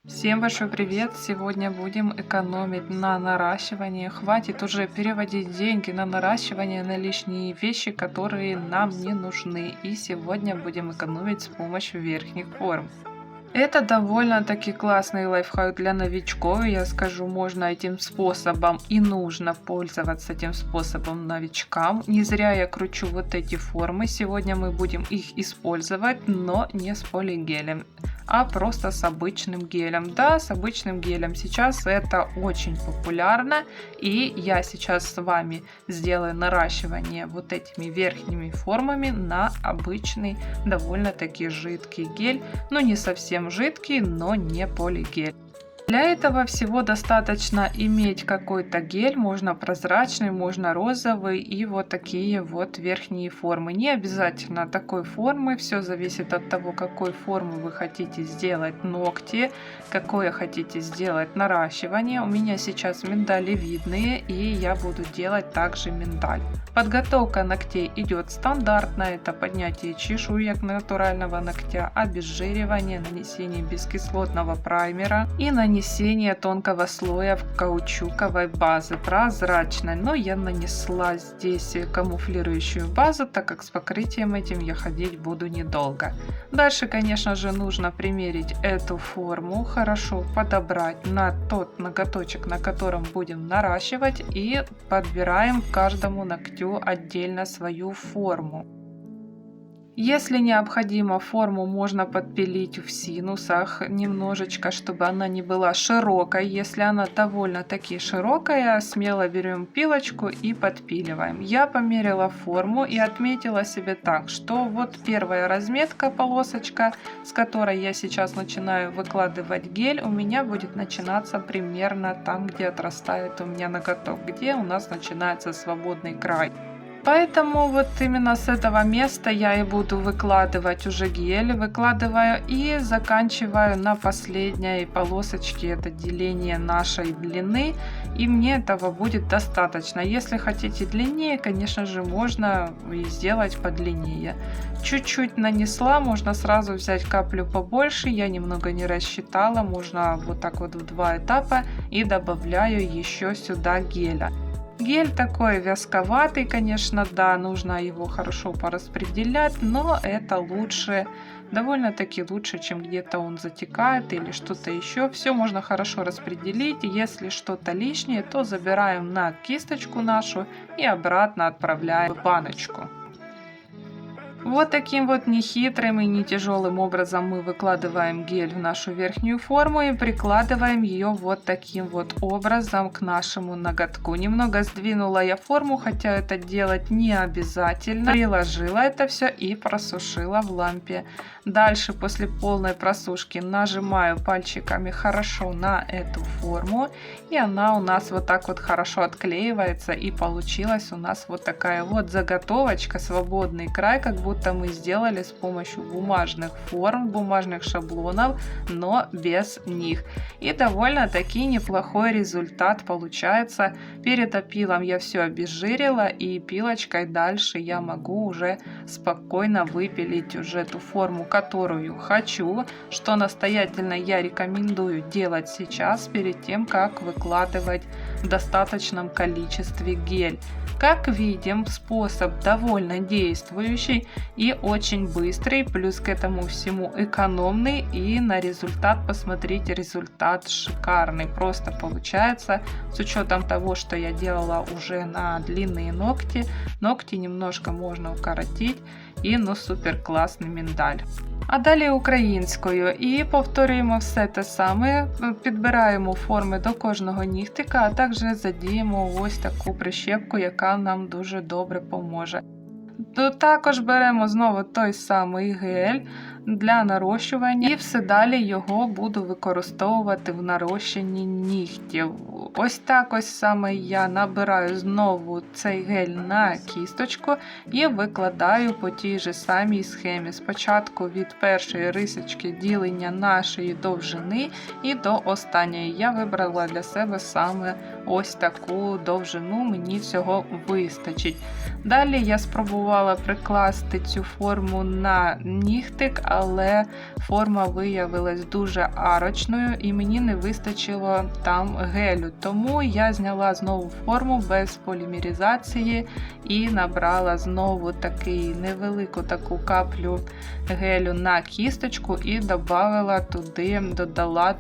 Всем большой привет! Сегодня будем экономить на наращивании. Хватит уже переводить деньги на наращивание на лишние вещи, которые нам не нужны. И сегодня будем экономить с помощью верхних форм. Это довольно-таки классный лайфхак для новичков. Я скажу, можно этим способом и нужно пользоваться этим способом новичкам. Не зря я кручу вот эти формы. Сегодня мы будем их использовать, но не с полигелем, а просто с обычным гелем. Да, с обычным гелем. Сейчас это очень популярно. И я сейчас с вами сделаю наращивание вот этими верхними формами на обычный довольно-таки жидкий гель. Но не совсем жидкий, но не полигель. Для этого всего достаточно иметь какой-то гель, можно прозрачный, можно розовый, и вот такие вот верхние формы. Не обязательно такой формы, все зависит от того, какой формы вы хотите сделать ногти, какое хотите сделать наращивание. У меня сейчас миндалевидные, и я буду делать также миндаль. Подготовка ногтей идет стандартно, это поднятие чешуек натурального ногтя, обезжиривание, нанесение бескислотного праймера и нанесение тонкого слоя каучуковой базы прозрачной. Но я нанесла здесь камуфлирующую базу, так как с покрытием этим я ходить буду недолго. Дальше, конечно же, нужно примерить эту форму, хорошо подобрать на тот ноготочек, на котором будем наращивать, и подбираем каждому ногтю отдельно свою форму. Если необходимо, форму можно подпилить в синусах немножечко, чтобы она не была широкой. Если она довольно-таки широкая, смело берем пилочку и подпиливаем. Я померила форму и отметила себе так, что вот первая разметка, полосочка, с которой я сейчас начинаю выкладывать гель, у меня будет начинаться примерно там, где отрастает у меня ноготок, где у нас начинается свободный край. Поэтому вот именно с этого места я и буду выкладывать уже гель, выкладываю и заканчиваю на последней полосочке, это деление нашей длины, и мне этого будет достаточно. Если хотите длиннее, конечно же, можно и сделать подлиннее. Чуть-чуть нанесла, можно сразу взять каплю побольше, я немного не рассчитала, можно вот так вот в два этапа, и добавляю еще сюда геля. Гель такой вязковатый, конечно, да, нужно его хорошо пораспределять, но это лучше, довольно-таки лучше, чем где-то он затекает или что-то еще. Все можно хорошо распределить, если что-то лишнее, то забираем на кисточку нашу и обратно отправляем в баночку. Вот таким вот нехитрым и не тяжелым образом мы выкладываем гель в нашу верхнюю форму и прикладываем ее вот таким вот образом к нашему ноготку. Немного сдвинула я форму, хотя это делать не обязательно. Приложила это все и просушила в лампе. Дальше, после полной просушки, нажимаю пальчиками хорошо на эту форму, и она у нас вот так вот хорошо отклеивается, и получилась у нас вот такая вот заготовочка, свободный край, как будто мы сделали с помощью бумажных форм, бумажных шаблонов, но без них. И довольно-таки неплохой результат получается. Перед опилом я все обезжирила, и пилочкой дальше я могу уже спокойно выпилить уже ту форму, которую хочу, что настоятельно я рекомендую делать сейчас, перед тем, как выкладывать в достаточном количестве гель. Как видим, способ довольно действующий и очень быстрый, плюс к этому всему экономный, и на результат посмотрите, результат шикарный, просто получается, с учетом того, что я делала уже на длинные ногти, ногти немножко можно укоротить, і ну супер класний миндаль. А далі українською. І повторюємо все те саме, підбираємо форми до кожного нігтика, а також задіємо ось таку прищепку, яка нам дуже добре поможе. Також беремо знову той самий гель для нарощування і все далі його буду використовувати в нарощенні нігтів. Ось так ось саме я набираю знову цей гель на кісточку і викладаю по тій же самій схемі. Спочатку від першої рисочки ділення нашої довжини і до останньої. Я вибрала для себе саме ось таку довжину, мені цього вистачить. Далі я спробувала прикласти цю форму на нігтик, але форма виявилась дуже арочною і мені не вистачило там гелю. Тому я зняла знову форму без полімеризації і набрала знову невелику таку каплю гелю на кісточку і додала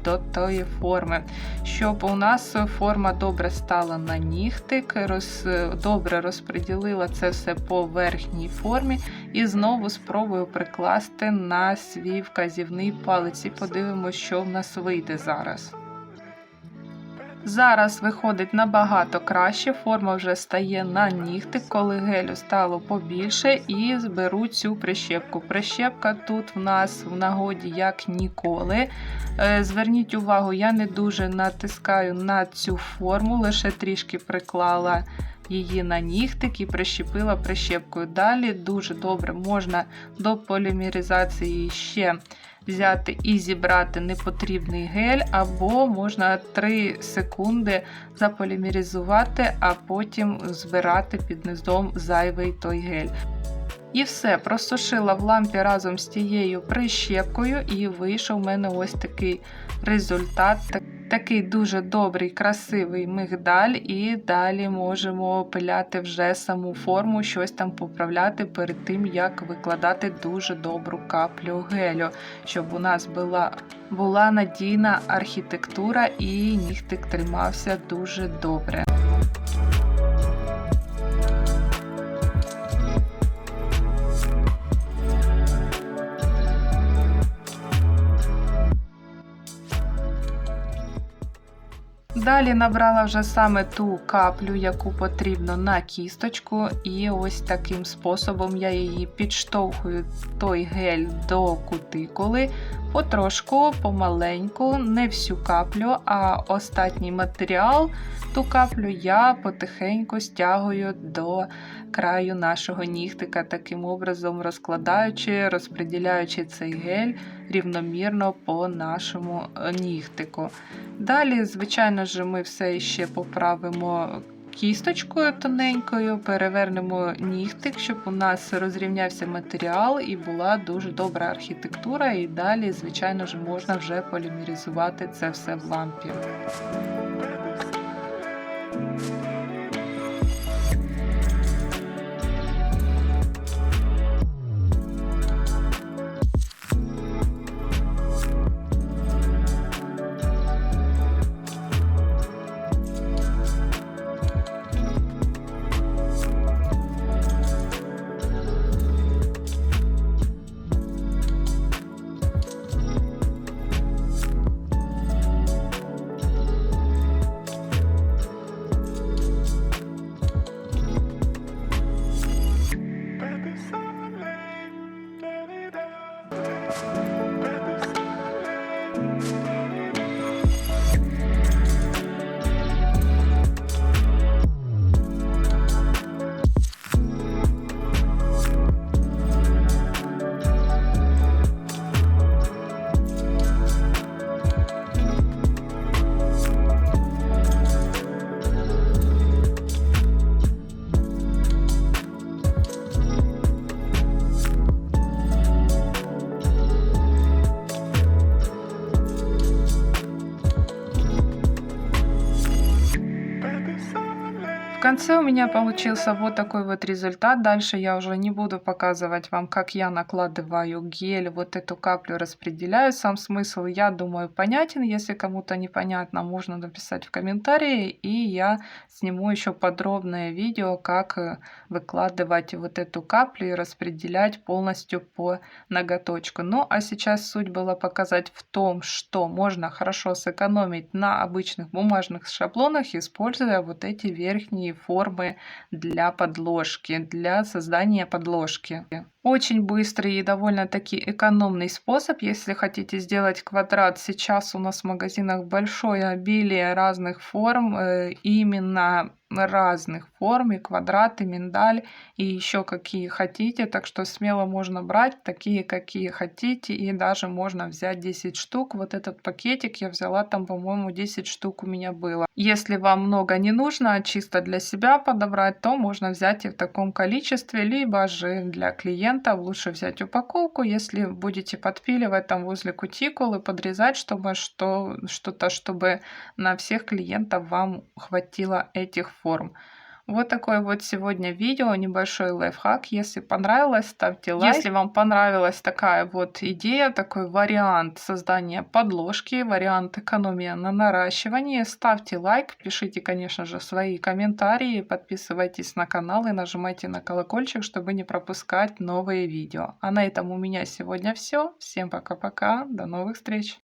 до тої форми, щоб у нас форма добре стала на нігтик, добре розподілила це все по верхній формі і знову спробую прикласти на свій вказівний палець і подивимося, що в нас вийде зараз. Зараз виходить набагато краще, форма вже стає на нігтик, коли гелю стало побільше, і зберу цю прищепку. Прищепка тут в нас в нагоді як ніколи. Зверніть увагу, я не дуже натискаю на цю форму, лише трішки приклала її на нігтик і прищепила прищепкою. Далі дуже добре можна до полімеризації ще взяти і зібрати непотрібний гель, або можна 3 секунди заполімеризувати, а потім збирати під низом зайвий той гель. І все, просушила в лампі разом з тією прищепкою і вийшов у мене ось такий результат. Такий дуже добрий, красивий мигдаль, і далі можемо пиляти вже саму форму, щось там поправляти перед тим, як викладати дуже добру каплю гелю, щоб у нас була надійна архітектура і нігтик тримався дуже добре. Далі набрала вже саме ту каплю, яку потрібно на кісточку, і ось таким способом я її підштовхую, той гель, до кутикули, потрошку, помаленьку, не всю каплю, а остатній матеріал, ту каплю я потихеньку стягую до краю нашого нігтика, таким образом розкладаючи, розподіляючи цей гель рівномірно по нашому нігтику. Далі, звичайно ж, ми все ще поправимо кісточкою тоненькою, перевернемо нігтик, щоб у нас розрівнявся матеріал і була дуже добра архітектура. І далі, звичайно ж, можна вже полімеризувати це все в лампі. В конце у меня получился вот такой вот результат. Дальше я уже не буду показывать вам, как я накладываю гель, вот эту каплю распределяю. Сам смысл, я думаю, понятен. Если кому-то непонятно, можно написать в комментарии, и я сниму еще подробное видео, как выкладывать вот эту каплю и распределять полностью по ноготочку. Ну, а сейчас суть была показать в том, что можно хорошо сэкономить на обычных бумажных шаблонах, используя вот эти верхние формы для подложки, для создания подложки. Очень быстрый и довольно-таки экономный способ. Если хотите сделать квадрат, сейчас у нас в магазинах большое обилие разных форм, именно разных форм. формы, квадраты, миндаль и еще какие хотите. Так что смело можно брать такие, какие хотите. И даже можно взять 10 штук. Вот этот пакетик я взяла, там, по-моему, 10 штук у меня было. Если вам много не нужно, а чисто для себя подобрать, то можно взять и в таком количестве, либо же для клиентов лучше взять упаковку, если будете подпиливать там возле кутикулы, подрезать, чтобы что-то, чтобы на всех клиентов вам хватило этих форм. Вот такое вот сегодня видео, небольшой лайфхак. Если понравилось, ставьте лайк. Если вам понравилась такая вот идея, такой вариант создания подложки, вариант экономии на наращивании, ставьте лайк, пишите, конечно же, свои комментарии, подписывайтесь на канал и нажимайте на колокольчик, чтобы не пропускать новые видео. А на этом у меня сегодня все. Всем пока-пока, до новых встреч!